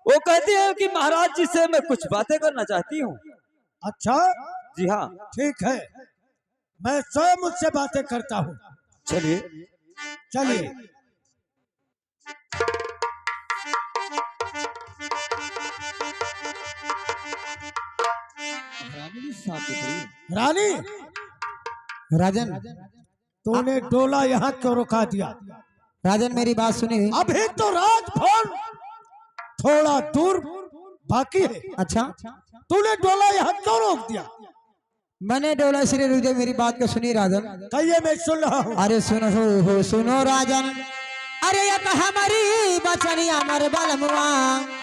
वो कहती है कि महाराज जी से मैं कुछ बातें करना चाहती हूँ। अच्छा, जी हाँ। ठीक है, मैं स्वयं मुझसे बातें करता हूँ। चलिए चलिए। रानी, राजन, तूने डोला यहाँ क्यों रुका दिया? राजन मेरी बात सुनिए। अभी तो राजभवन थोड़ा दूर बाकी है। अच्छा, तूने डोला यहाँ क्यों रोक दिया? मैंने डोला इसलिए रुक दिया, मेरी बात को सुनिए राजन। कहिए, मैं सुन रहा हूँ। अरे सुनो हो सुनो राजन, अरे ये तो हमारी बचनी अमर बलमुआ।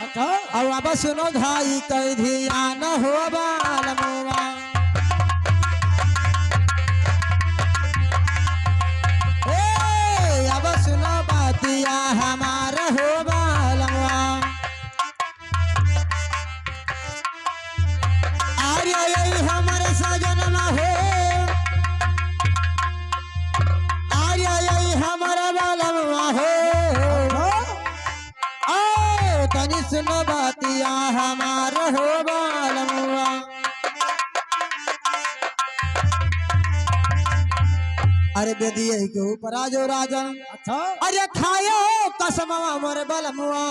अच्छा, अब अब सुनो भाई कई ध्यान हो बलमुआ। ए अब सुनो बातिया हमारा हो बलमुआ। अरे यही हमारे सजन हो, अरे यही हमारा बलमुआ हो। तनी सुनो बातिया हमारा हो बलमुआ। अरे बेदिए के ऊपर आ जो राजन। अच्छा, अरे खायो कसमा मोर बलमुआ।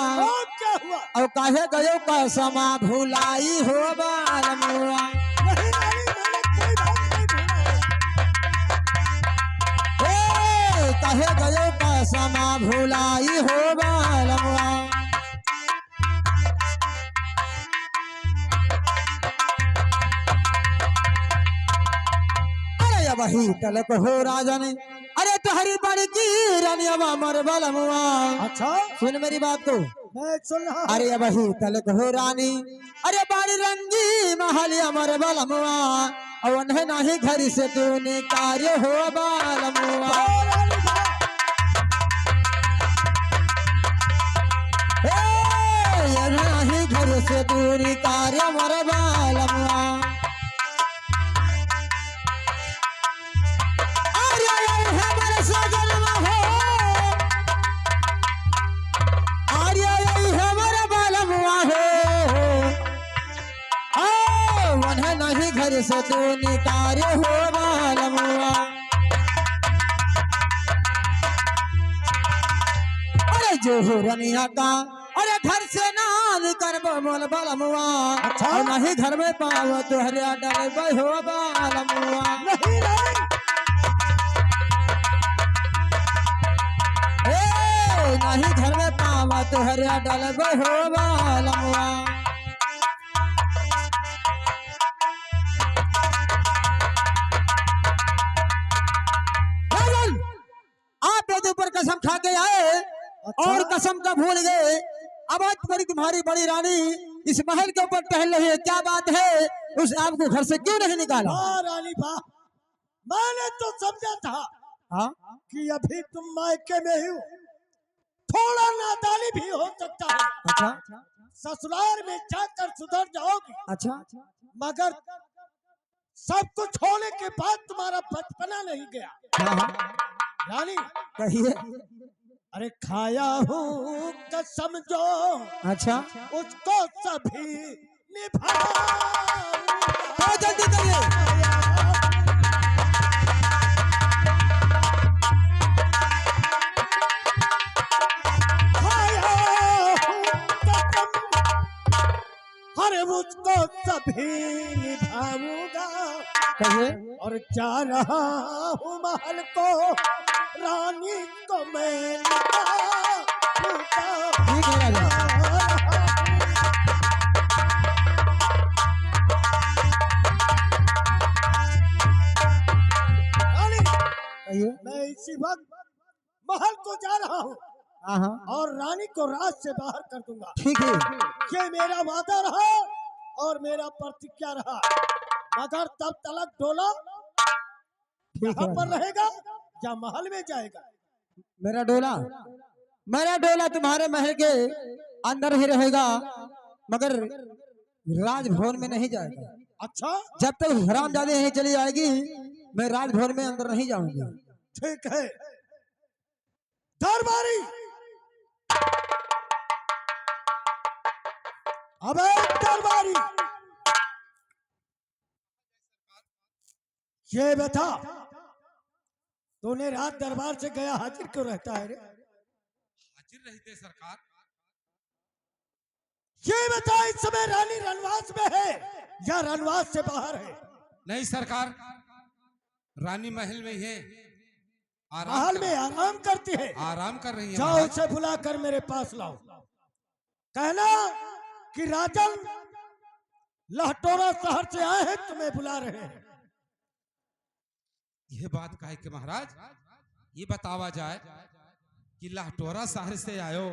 क्या हुआ? और काहे गयो कसमा भुलाई हो बलमुआ। नहीं रानी, मैंने कोई बात नहीं भूला। काहे गयो कसमा भुलाई हो बलमुआ। अरे वही तलक हो राजन, अरे तुम्हारी बड़की रानी अब अमर बलमुआ। अच्छा, सुन मेरी बात को। मैं सुन रहा हूँ। अरे वही तलक हो रानी, अरे बाड़ी रंगी महल अमर बलमुआ। और उन्हें नहीं घर से तूने कार्य हो बलमुआ। नहीं घर से दूरी कार्य मर बलमुआ। अरे हमारे सजन हो, अरे हमारा बलमुआ हो। उन्हें नहीं घर से तूने कार्य हो बलमुआ। अरे जो हो रनिया का, अरे घर से नाल कर मोल बलमुआ। अच्छा, और नहीं घर में पाव तुहरिया डल हो बलमुआ। नहीं नहीं, नहीं घर में पाव तुहरिया डल हो बलमुआ। आप बेद ऊपर कसम खा के आए। अच्छा? और कसम का भूल गए। अब आज तुम्हारी बड़ी रानी इस महल के ऊपर टहल रही है, क्या बात है? उस आपको घर से क्यों नहीं निकाला? वाह रानी वाह, मैंने तो समझा था हाँ? कि अभी तुम मायके में ही हो, थोड़ा नादानी भी हो सकता है। अच्छा ससुराल में जाकर सुधर जाओगी, अच्छा, मगर सब कुछ होने के बाद तुम्हारा बचपना नहीं गया। हाँ हाँ, रानी कहिए। अरे खाया हूँ कसम जो अच्छा, उसको सभी निभाऊंगा। तो जल्दी करिए। खाया हूँ कसम, अरे मुझको सभी निभाऊंगा। कहिए। और जा रहा हूँ महल को, रानी को मैं ठीक है राजा। रानी, कहिए। मैं इसी वक्त महल को जा रहा हूँ हाँ हाँ, और रानी को राज से बाहर कर दूंगा। ठीक है। ये मेरा वादा रहा और मेरा प्रतिज्ञा रहा, मगर तब तलक डोला ठीक यहाँ है। पर रहेगा या महल में जाएगा? मेरा डोला तुम्हारे महल के अंदर ही रहेगा, मगर राजभवन में नहीं जाएगा। अच्छा, जब तक हरामजादी नहीं चली जाएगी, मैं राजभवन में अंदर नहीं जाऊंगी। ठीक है। दरबारी, अबे दरबारी, ये बता, तूने रात दरबार से गया हाजिर क्यों रहता है रे? हाजिर रहते सरकार। ये बता, इस समय रानी रनवास में है या रनवास से बाहर है? नहीं सरकार, रानी महल में ही है। महल में आराम करती है? आराम कर रही है। जाओ उसे बुलाकर मेरे पास लाओ। कहना कि राजन लहटोरा शहर से आए हैं, तुम्हें बुला रहे हैं। यह बात कहे कि महाराज ये बतावा जाए कि लाहटोरा शहर से आयो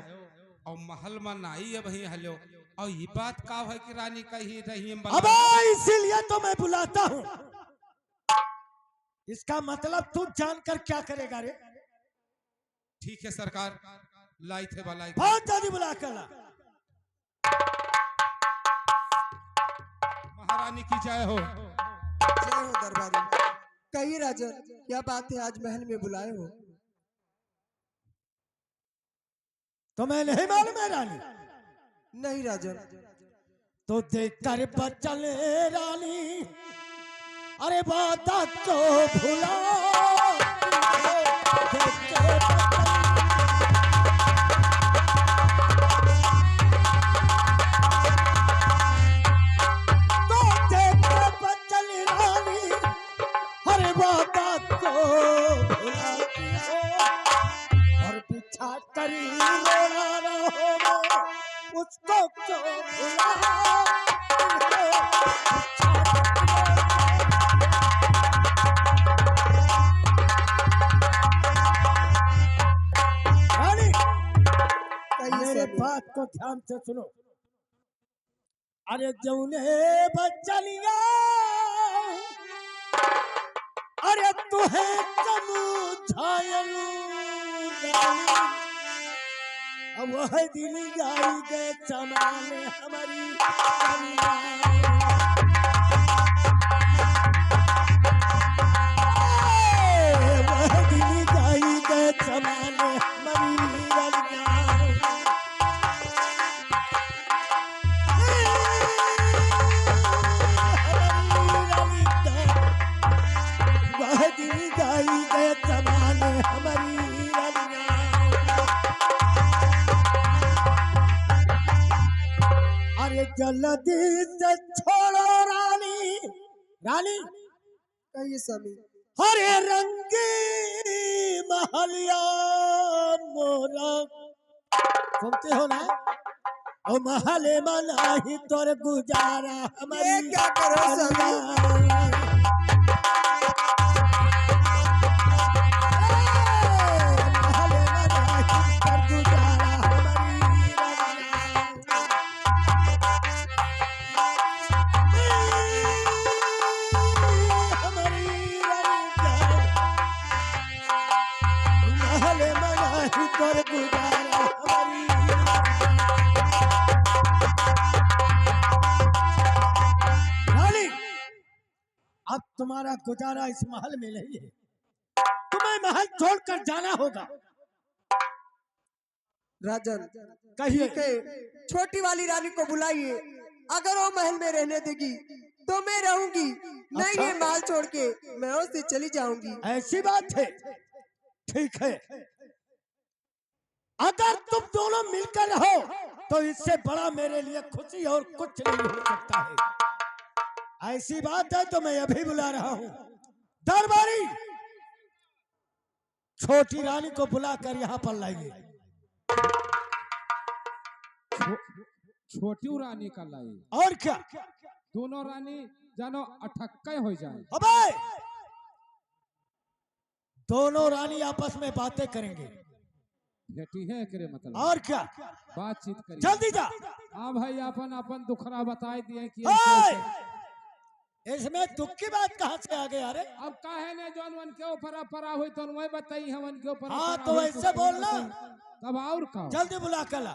और महल में नाई अब ही हलो, और ये बात का है कि रानी कही रही अब इसीलिए तो मैं बुलाता हूँ। इसका मतलब तू जानकर क्या करेगा रे? ठीक है सरकार, लाई थे बलाई बहुत जल्दी बुला कर ला। महारानी की जय हो। जय हो दरबारी। कहिए राजन, क्या बात है, आज महल में बुलाए हो? तुम्हें नहीं मालूम है रानी? नहीं राजन। तो देख कर बचल रानी, अरे वादा को भुला, देख कर तो देख कर बचल रानी, अरे वादा को भुला और पीछा करी लोड़ा रहो, उसको क्यों भुला? मेरे बात को ध्यान से सुनो। अरे जौने बचलिया, अरे तुहे समझायलू, अब वह दिल गाई गए चमाले हमारी, वह दिल गाई गए चमाले हमारी। अरे जल्दी से छोड़ो रानी, रानी कहिए स्वामी। हरे रंगी महलिया मोरा, सुनते हो ना? और महले मना ही तोर गुजारा हमारी। क्या करो स्वामी? अब तुम्हारा गुजारा इस महल में नहीं है, तुम्हें महल छोड़कर जाना होगा। राजन कहिए। छोटी वाली रानी को बुलाइए, अगर वो महल में रहने देगी तो मैं रहूंगी, नहीं अच्छा। ये महल छोड़ के मैं उससे चली जाऊंगी। ऐसी बात है, ठीक है। अगर तुम दोनों मिलकर रहो तो इससे बड़ा मेरे लिए खुशी और कुछ नहीं हो सकता है। ऐसी बात है तो मैं अभी बुला रहा हूँ। दरबारी, छोटी रानी को बुलाकर यहाँ पर लाइए। छोटी रानी का लाई और क्या? दोनों रानी जानो अठक्के हो जाए। अबे, दोनों रानी आपस में बातें करेंगे। बेटी है करे मतलब और क्या? बातचीत करिए। जल्दी जा। हाँ भाई, अपन अपन दुखरा बताए दिए कि इसमें दुख की बात कहाँ से आ गई? अरे अब काहे ने जौन वन के ऊपर परा हुई तो वही बताई हमन के ऊपर। हाँ तो ऐसे बोलना। तब और का जल्दी बुला कर ला।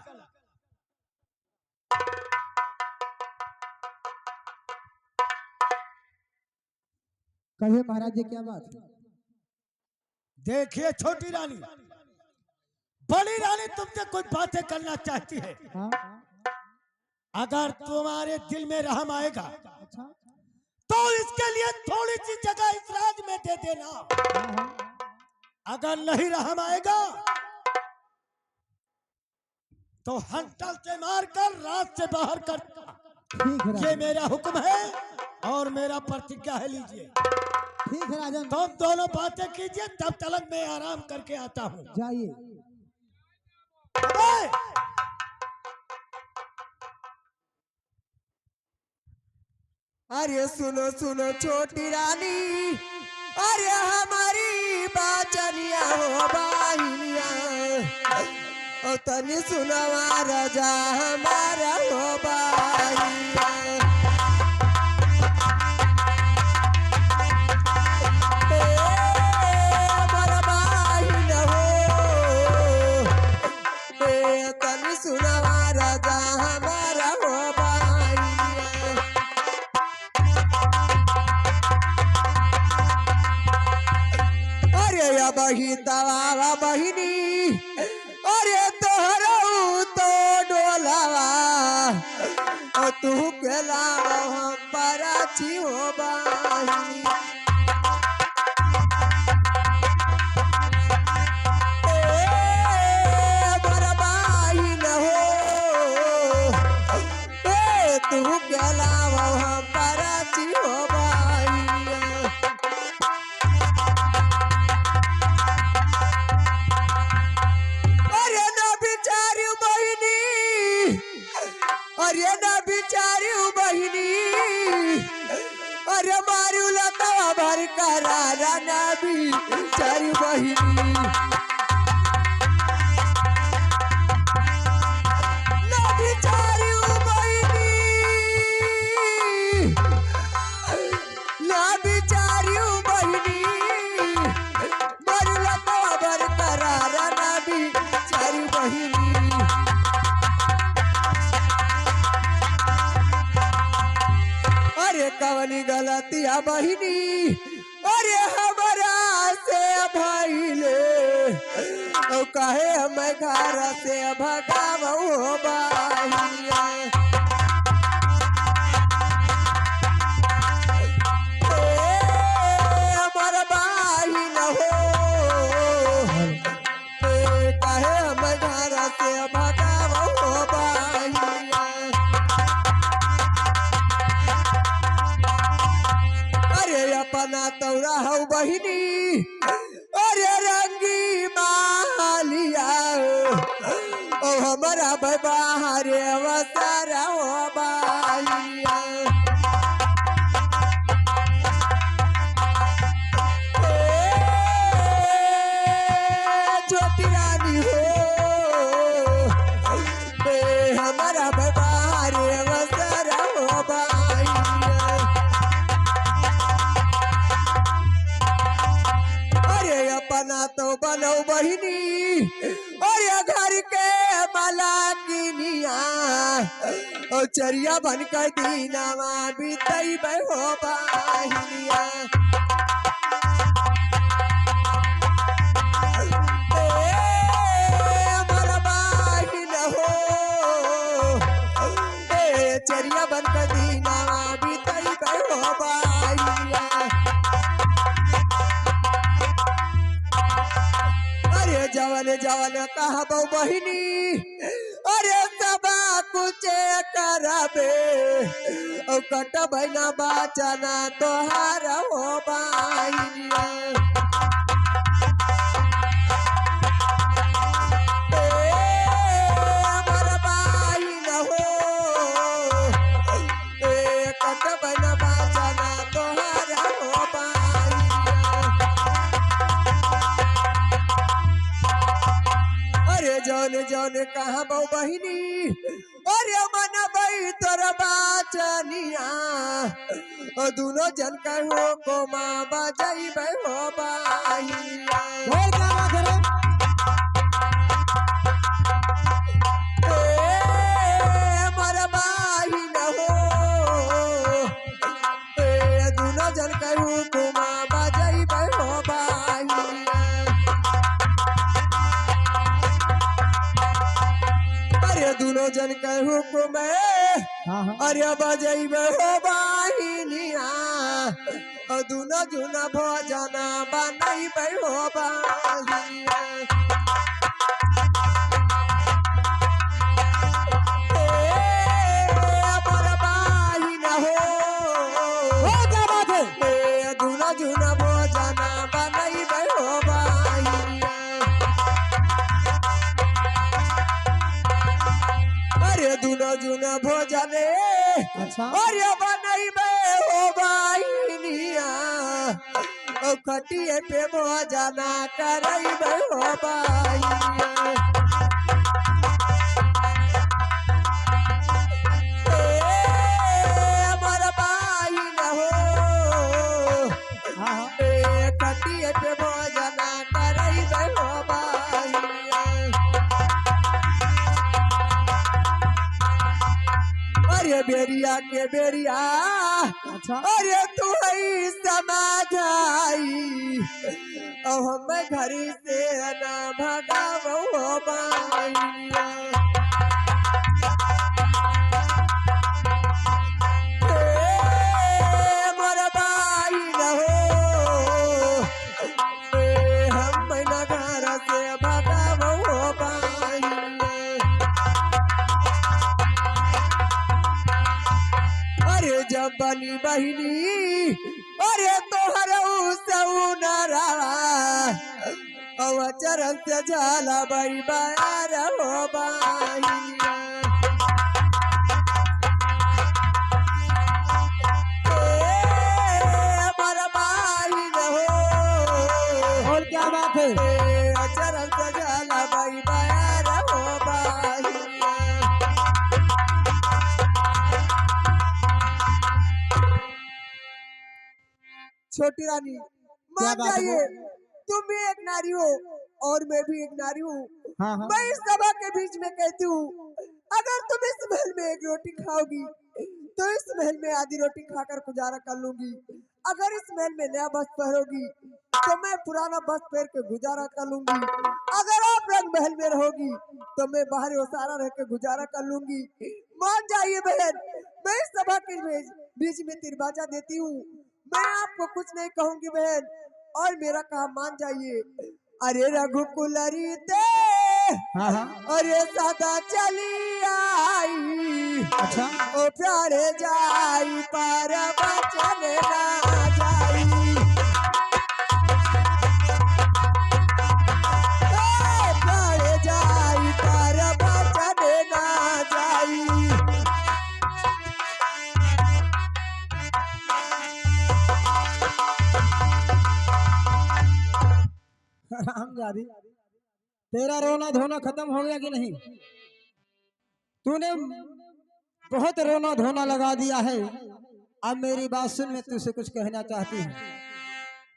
कहिए महाराज जी, क्या बात है? देखिए छोटी रानी, बड़ी रानी तुमसे कुछ बातें करना चाहती है। हाँ? अगर तुम्हारे दिल में रहम आएगा तो इसके लिए थोड़ी सी जगह इस राज में दे देना। अगर नहीं रहम आएगा तो हंटल से मारकर राज से बाहर कर। ठीक है ये राजन, मेरा हुक्म है और मेरा प्रतिज्ञा है। लीजिए, ठीक है राजन, तुम दोनों बातें कीजिए, तब तक मैं आराम करके आता हूँ। जाइए। अबे! अरे सुनो सुनो छोटी रानी, अरे हमारी बाचनिया हो बाहिनिया, और तनी सुनवा राजा हमारा हो बाहिनिया। हमारा बाहिन हो, तनी सुनवा राजा हमारा हो बाहिनिया। अरे या बहितावा बहिनी, अरे तोहरा तो डोलावा, और तू के लावा हम पराची हो बाहिनी। बड़ा बाहिन हो, तू के लावा हम पराची हो बाहिनी। अरे ना बिचारी बहिनी, अरे ना बिचारी बहिनी, अरे मारू लतावा भर करारा ना बिचारी बहिनी। ना बिचारी बहिनी, ना बिचारी बहिनी, मारू लतावा भर करारा ना बिचारी बहिनी। अरे कवनी गलतिया बहिनी, अरे हमारा से भइले, ओ कहे हम घर से भगावो बहिनिया। हमारा बहिन हो, कहे हम घर से भगावो बहिनिया। अरे अपना तौरा हो बहिनी, अरे रंगी मालिया, ओ हमारा बाहरे अवसर हो बहिनिया। छोटी रानी हो, हमारा बाहरे अवसर हो बहिनिया। अरे अपना तो बनो बहिनी, अरे घर के मलाकिनिया, ओ चरिया बन कर दीनावा बीतई हो बहिनिया। हमारा बहिन हो, चरिया बन कर दीनावा बीतई हो बहिनिया। अरे जवन जवन कहबो बहिनी, अरे सबा कुछ करबे, ओ कटबै ना बाचना तोहार हो बहिनिया। हमार बहिन हो, कटबै ना बाचना तोहार हो बहिनिया। अरे जौन जौन कहबो बहिनी, अरे मन बई तोर बाचनिया, ओ दुनो जन कहो को माँ बजैबै हो बहिनिया। बोल क्या बात है रे? हमार बहिन हो, दुनो जन कहो को माँ बजैबै हो बहिनिया। अरे दुनो जन जन कहू कुमे हाँ हाँ अरे बजैबे हो बहिनिया दुनो जुना भोजन बनैबे हो बहिनिया अमर बहिन हो क्या बात है दुनो जुना भोजन बनैबे हो बहिनिया अरे दुनो जुना भोजन अच्छा अरे बनैबे हो बहिनिया ओ खटिए पे भोजन करैबे हो बहिनिया अमर बहिन हो हाँ हाँ खटिए पे भोजन करैबे हो बहिनिया अरे बेरिया के बेरिया अच्छा अरे तू ही समाधाई अब हम घर से न भगावो हो बहिनिया मोर बहिन हो हम न घर से भगावो हो बहिनिया अरे जब बनी बहिनी अरे तोहर सौनरा चरण से झाला बई बार हो बहिनिया अमर बहिन हो और क्या बात है चरण से झाला बई बार हो बहिनिया छोटी रानी मान बात है? जाइए तुम भी एक नारी हो और मैं भी एक नारी हूँ हाँ हाँ मैं इस सभा के बीच में कहती हूँ अगर तुम इस महल में एक रोटी खाओगी तो इस महल में आधी रोटी खाकर गुजारा कर लूंगी अगर इस महल में नया बस पहनोगी तो मैं पुराना बस पहन के गुजारा कर लूंगी अगर आप रंग महल में रहोगी तो मैं बाहरी ओसारा रह के गुजारा कर लूंगी मान जाइए बहन मैं इस सभा के बीच में तिरबाजा देती हूँ मैं आपको कुछ नहीं कहूंगी बहन और मेरा काम मान जाइए अरे रघुकुल रीते हाँ हाँ अरे सदा चली आई अच्छा ओ प्यारे जाई पर बचन ना जाई ओ प्यारे जाई पर बचन ना जाई रामजादी तेरा रोना धोना खत्म हो गया कि नहीं तूने बहुत रोना धोना लगा दिया है अब मेरी बात सुन मैं तुझसे कुछ कहना चाहती हूँ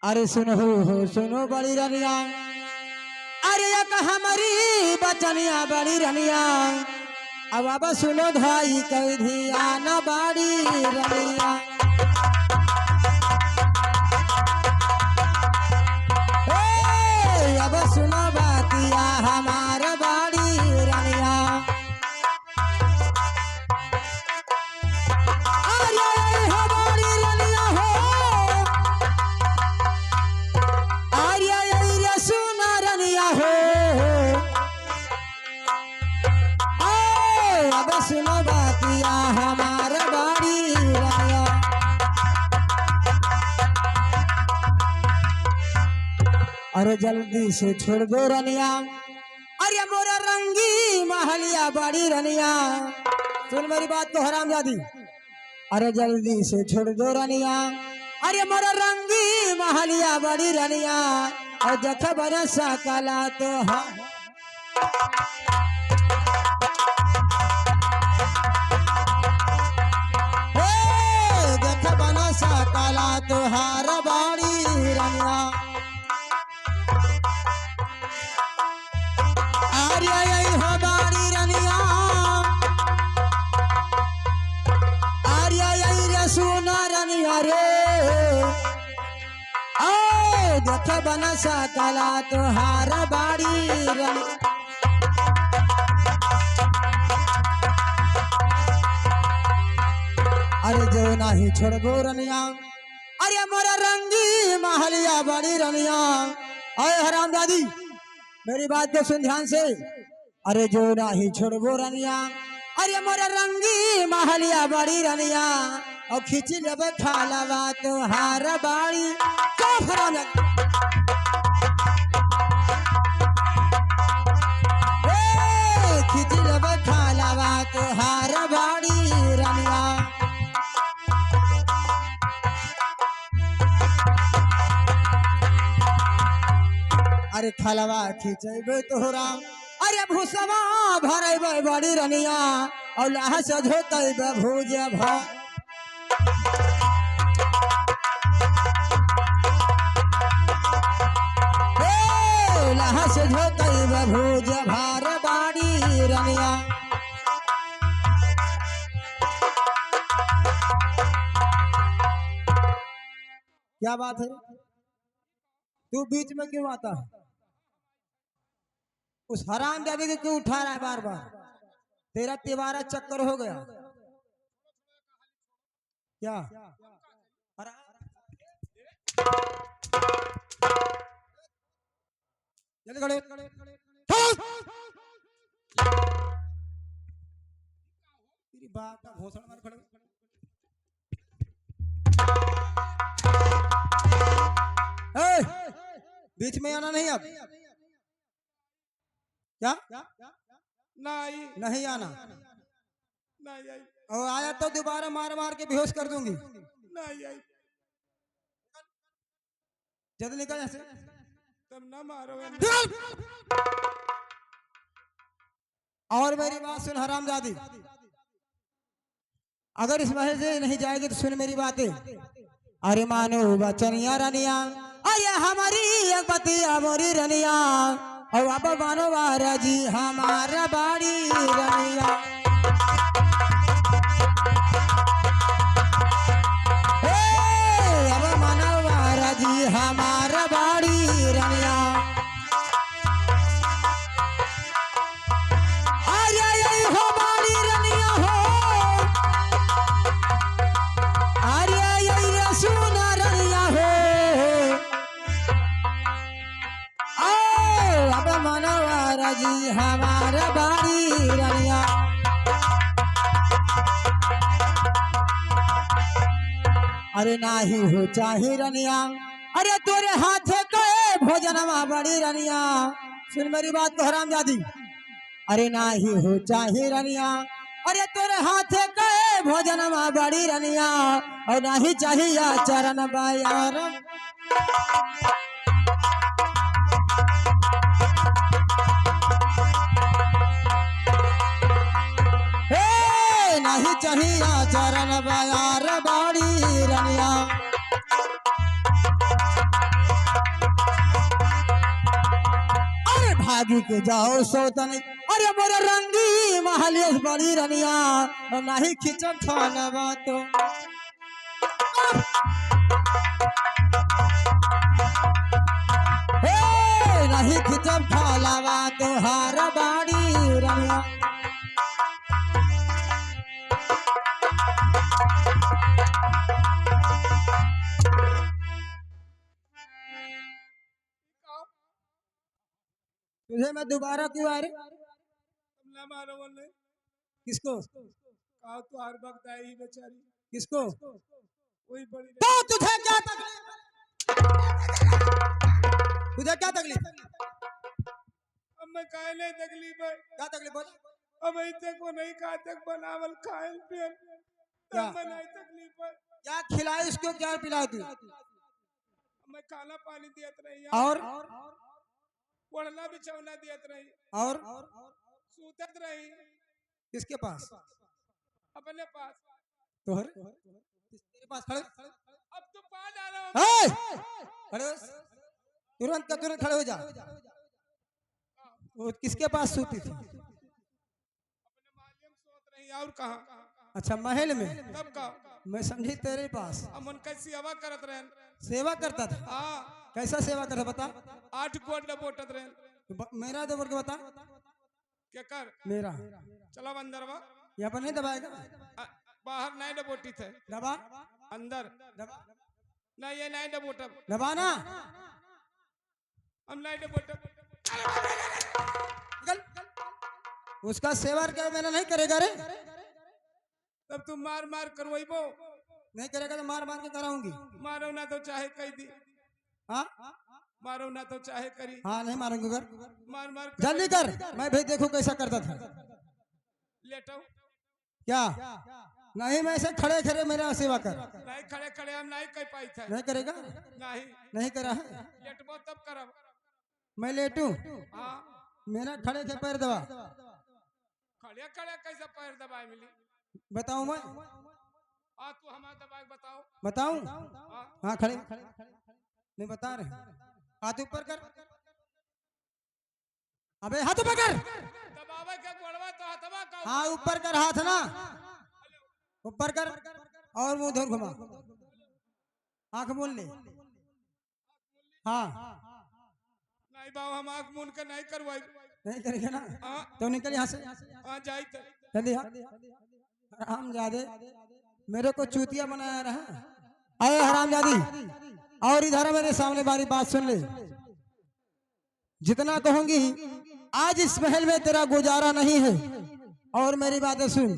अरे सुनो हो सुनो बड़ी रनिया अरे एक हमारी बचनिया बड़ी रनिया अब सुनो भाई कह धियाना बड़ी रनिया अब सुनो बातिया हमारा बाड़ी रनिया अरे हमारी रनिया हो अरे सुना रनिया हो अब सुनो बातिया हमारा बाड़ी रनिया अरे जल्दी से छोड़ दो रनिया अरे मोरा रंगी महलिया बड़ी रनिया सुन मेरी बात को हरामजादी अरे जल्दी से छोड़ दो रनिया अरे मोरा रंगी महलिया बड़ी रनिया और जख बरसा कला तो जख बरसा कला तुहार बड़ी रनिया हमारी रनिया आर्या सुना रनिया रे देख बनसा कला तुहार बाड़ी रनिया अरे जो नाही छोड़बो रनिया अरे मोरा रंगी महलिया बड़ी रनिया। अरे हराम दादी मेरी बात को सुन ध्यान से। अरे जो नाही छोड़बो रनिया अरे मोरा रंगी महलिया बड़ी रनिया और खींची लेबे खालवा तोहार बाड़ी तो हराम दादी। खींच लेबे खालवा तोहार बाड़ी रनिया। अरे खालवा खींचेबे तोहरा अरे भूसवा भरेबे बड़ी रनिया और लाह से धोतेबे भूज भा। लाह से धोतेबे भूज भार बाड़ी रनिया। क्या बात है तू बीच में क्यों आता है? उस हराम जादे को क्यों उठा रहा है बार बार? तेरा तिवारा चक्कर हो गया क्या? जल्दी खड़े तेरी बात का घोषणा मार खड़े। बीच में आना नहीं अब क्या? नहीं नहीं आना नहीं आई और आया तो दोबारा मार मार के बेहोश कर दूंगी। नहीं आई जल्दी निकल यहाँ से। तुम ना मारो और मेरी बात सुन हरामजादी अगर इस महल से नहीं जाएगी तो सुन मेरी बातें। अरे मानो बचनिया रनिया अरे हमारी एक पतिया मोरी रनिया और अब मानो बारा जी हमारा बाड़ी रनिया। अब मानो बारा जी हमारा बाड़ी रनिया। अरे यही हो बाड़ी रनिया हो अरे यही रसूना रनिया हो। अब मनोवारा जी हमारा बाड़ी रनिया। अरे नाही हो चाहे रनिया अरे तोरे हाथे के भोजनमा बड़ी रनिया। सुन मेरी बात को हरामजादी अरे नाही हो चाहे रनिया अरे तोरे हाथे के भोजनमा बड़ी रनिया और नाही चाहिए चरण बायार। नहीं चाहिए चरण बायार बाड़ी रनिया। अरे भागी के जाओ सौतन अरे मोरे रंगी महलियस बड़ी रनिया और नहीं खिचक खाना बातो। नहीं खिचक खाला बातो हार बाड़ी रनिया। तुझे मैं दोबारा क्यों आ रही? तुम ना मारो बोले किसको? कहा तो हर वक्त आई बेचारी किसको? वही बड़ी तो तुझे क्या तकलीफ? तुझे क्या तकलीफ? अब मैं काहे नहीं तकलीफ है क्या तकलीफ बोल? अब अभी तक वो नहीं कहा तक बनावल खायल पियल क्या? तब मैं नहीं तकलीफ है। क्या खिलाए उसको क्या पिलाए तू? मैं खाना पानी दियत रही और ओढ़ना बिछौना दियत रही और सूतत रही किसके पास? अपने पास। तोहर तेरे पास खड़े अब तो पा डालो खड़े हो। तुरंत का तुरंत खड़े हो जा। वो किसके पास सूती थी? अपने मालियम सोत रही और कहा? अच्छा महल में। तब कहा मैं समझी तेरे पास अब उनका सेवा करत रहे। सेवा करता था। हाँ कैसा सेवा करता बता? 8 गोड बोटत रहे। मेरा दबर के बता। क्या कर मेरा चलो अंदर वा ये अपन नहीं दबाएगा। बाहर नहीं डबोटी थे दबा अंदर दबा नहीं ये नहीं डबोटब दबाना हम नहीं डबोटब निकल। उसका सेवा क्या मैंने नहीं करेगा रे, तब तुम मार मार करवाइबो नहीं करेगा तो मार मार के कराऊंगी। मारो ना तो चाहे कही दी हाँ मारो ना तो चाहे करी हाँ नहीं मारूंगी कर, मार मार जल्दी कर, मैं भी देखूं कैसा करता था। लेटो क्या नहीं, मैं ऐसे खड़े खड़े मेरा सेवा कर। नहीं खड़े खड़े हम नहीं कह पाई थे नहीं करेगा, नहीं नहीं करा है, लेटबो तब करब मैं लेटूं, हाँ मेरा खड़े के पैर दबा। खड़े खड़े कैसे पैर दबाए मिली बताऊं मैं, हाँ तू हमारा दबाए बताओ बताऊं? हाँ हाँ खड़े नहीं बता रहे, हाथ ऊपर कर, अबे हाथ ऊपर कर, दबावे के गोड़वा तो हथवा का हाँ ऊपर कर हाथ ना, ऊपर कर और मुंह धोर घुमा, आंख मूंद ले। हाँ नहीं बाबू हम आँख मूंद के नहीं करवाई नहीं करेगा ना हाँ तो निकल यहाँ से, हाँ जाई थे जल्दी हरामजादे, मेरे को चूतिया बनाया रहा। अरे हरामजादी, और इधर मेरे सामने बारी बात सुन ले, जितना कहूंगी आज इस महल में तेरा गुजारा नहीं है, और मेरी बातें सुन।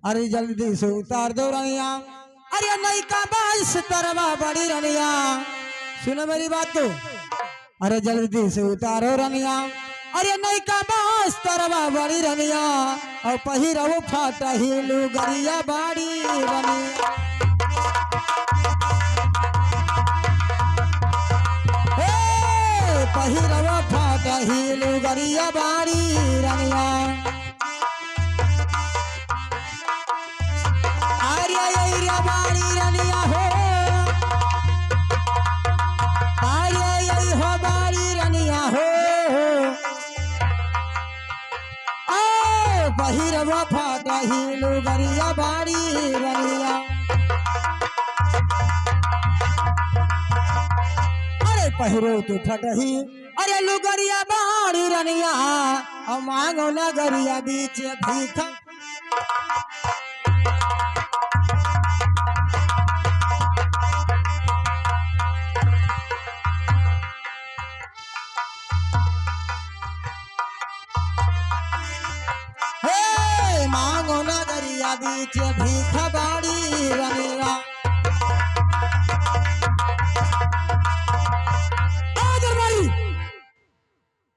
अरे जल्दी से उतार दो रनिया, अरे नहीं का बाईस तरवा बड़ी रनिया, सुनो मेरी बात को, अरे जल्दी से उतारो रनिया, अरे नहीं का बास तरवा बड़ी रनिया, और पहिरव फाटा ही लुगरिया बाड़ी रनिया। पहिरव फाटा ही लुगरिया बाड़ी रनिया, अरे यही बाड़ी रनिया हो, अरे यही हो बाड़ी रनिया हो, पहिरव फाटा ही लुगरिया बाड़ी रनिया। अरे पहिरो तो फटही, अरे लुगरिया बाड़ी रनिया, और मांगो नगरिया बीच भीख। मांगो नगरिया बीच भीख बाड़ी रनिया।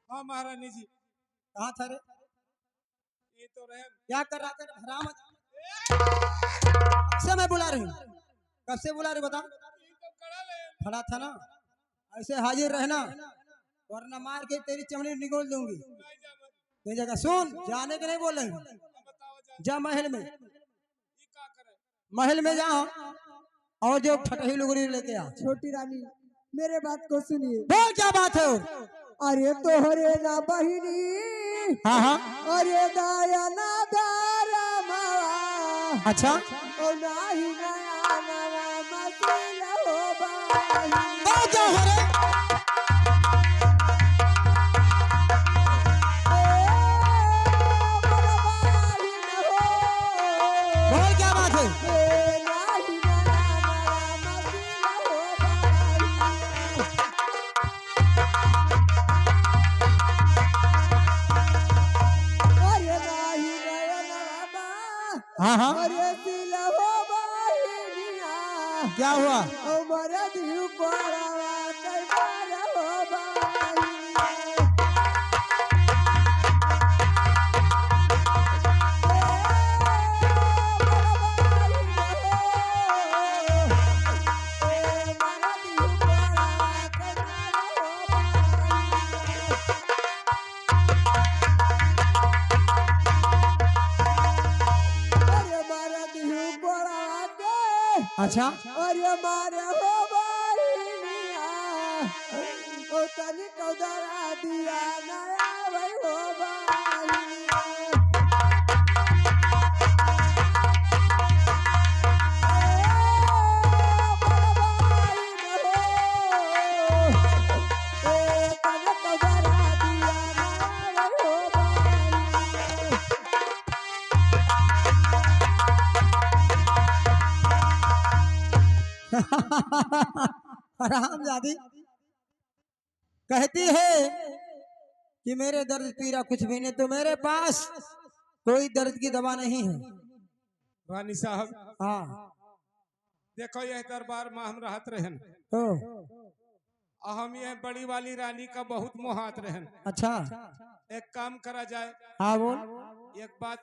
हाँ महारानी जी कहाँ था रे, ये तो रहे क्या कर रहा था हराम? से मैं बुला रही हूँ, कब से बुला रही बता? ये तो कड़ा ले खड़ा था ना, ऐसे हाजिर रहना, वरना मार के तेरी चमड़ी निकोल दूंगी। नहीं जा मत ये जगह सुन, जाने के नहीं बोल रही हूँ, बताओ जा जा महल में, ये का करे महल में जा और जो फटही लुगड़ी लेके आ। छोटी रानी मेरे बात को सुनिए। बोल क्या बात है? अरे तोहरे ना बहिनी, हाँ हाँ अरे दाया ना दारा मावा, अच्छा ओ नाही नया नवा मसील हो बाई। बोल क्या हो रे? बोल क्या बात है? हाँ हाँ क्या हुआ? अच्छा अरे मारे हो बहिनिया, ओ तनी कौदरा दिया नया भाई हो बहिनिया। हरामजादी कहती है कि मेरे दर्द पीड़ा कुछ भी नहीं, तो मेरे पास कोई दर्द की दवा नहीं है। रानी साहब हाँ देखो यह दरबार में हम रहत रहन, तो हम यह बड़ी वाली रानी का बहुत मोहात रहन। अच्छा एक काम करा जाए, हाँ बोल। एक बात